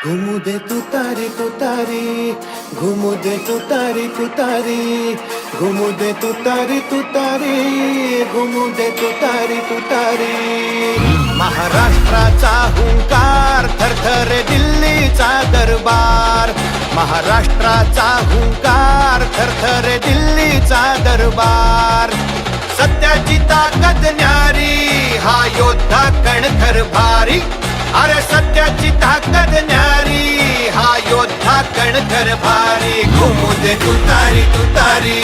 घुमू दे तुतारी तुतारी, घुमू दे तुतारी तुतारी, घुमू दे तुतारी तुतारी, घुमू दे तुतारी तुतारी. महाराष्ट्राचा हुंकार थरथरे दिल्लीचा दरबार, महाराष्ट्राचा हुंकार थरथरे दिल्लीचा दरबार. सत्याची ताकद न्यारी, हा योद्धा कणखर भारी. अरे सत्याची ताकद न्यारी, हा योद्धा कणखर भारी. घुमू दे तुतारी तुतारी,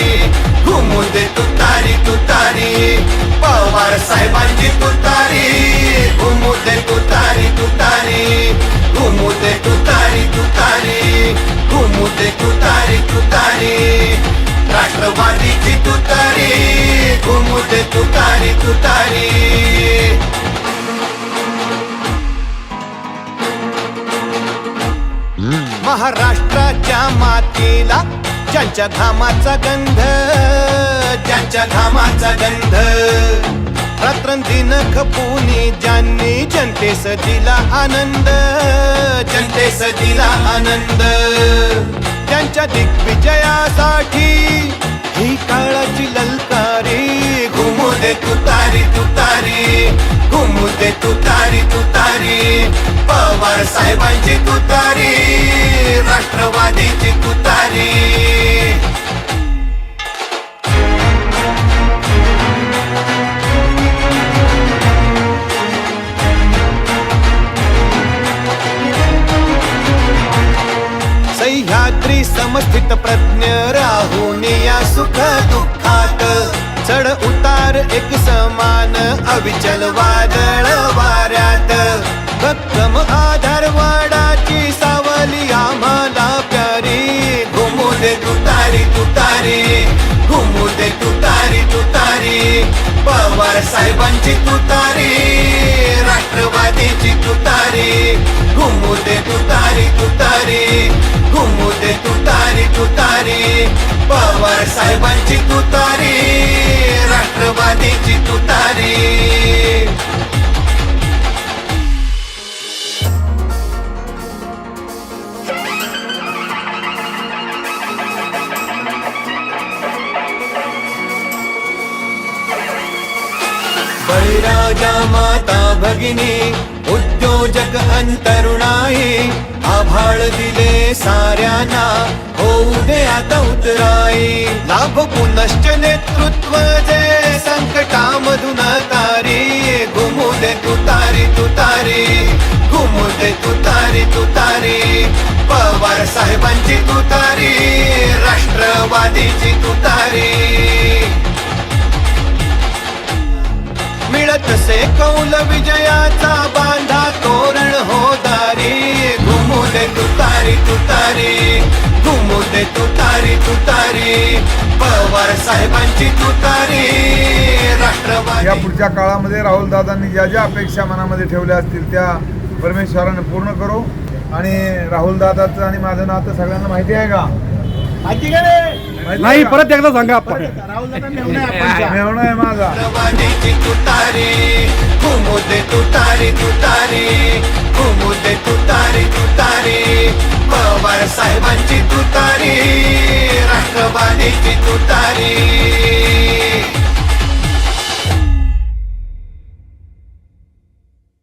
घुमू दे तुतारी तुतारी, पवार साहेबांची तुतारी. घुमू दे तुतारी तुतारी, घुमू दे तुतारी तुतारी, घुमू दे तुतारी तुतारी, राष्ट्रवादीची तुतारी. घुमू दे तुतारी तुतारी. महाराष्ट्राच्या मातीला ज्यांच्या घामाचा गंध, ज्यांच्या घामाचा गंध. रात्रंदिन खपूनी ज्यांनी जनतेस दिला आनंद, जनतेस दिला आनंद. त्यांच्या दिग्विजयासाठी ही काळाची ललकारी. घुमू दे तुतारी तुतारी, घुमू दे तुतारी तुतारी, पवार साहेबांची तुतारी, राष्ट्रवादीची तुतारी. सह्याद्री समस्थित प्रज्ञ राहून या सुख दुःखात, चढ उतार एक समान अविचल वादळ वाऱ्यात. भक्कम आधारवाडाची सावली आम्हाला प्यारी. घुमू दे तुतारी तुतारी, घुमू दे तुतारी तुतारी, पवार साहेबांची तुतारी, राष्ट्रवादीची तुतारी. घुमू दे तुतारी तुतारी, घुमू दे तुतारी तुतारी, पवार साहेबांची तुतारी, राष्ट्रवादीची तुतारी. बळीराजा माता भगिनी, उद्योजक अंतरुणाई, आभाळ दिले साऱ्यांना, होऊ दे आता उतराई. लाभ पुनश्च नेतृत्व जे संकटामधून तारी. घुमू दे तुतारी तुतारी, घुमू दे तुतारी तुतारी, पवार साहेबांची तुतारी, राष्ट्रवादीची तुतारी. मिळत से कौल विजयाचा बांधा तोरण हो दारी. घुमू दे तुतारी तुतारी, घुमू दे तुतारी तुतारी, पवार साहेबांची तुतारी, राष्ट्रवादी. या पुढच्या काळामध्ये राहुल दादांनी ज्या ज्या अपेक्षा मनामध्ये ठेवल्या असतील त्या परमेश्वराने पूर्ण करू. आणि राहुल दादाचं आणि माझं नातं सगळ्यांना माहिती आहे का? माहिती का नाही, परत एकदा सांगा आपण. राहुल दादा मेवणा आहे माझा. राष्ट्रवादीची तुतारी. घुमू दे तुतारी तुतारी, घुमू दे तुतारी तुतारी, पवार साहेबांची तुतारी, राष्ट्रवादीची तुतारी.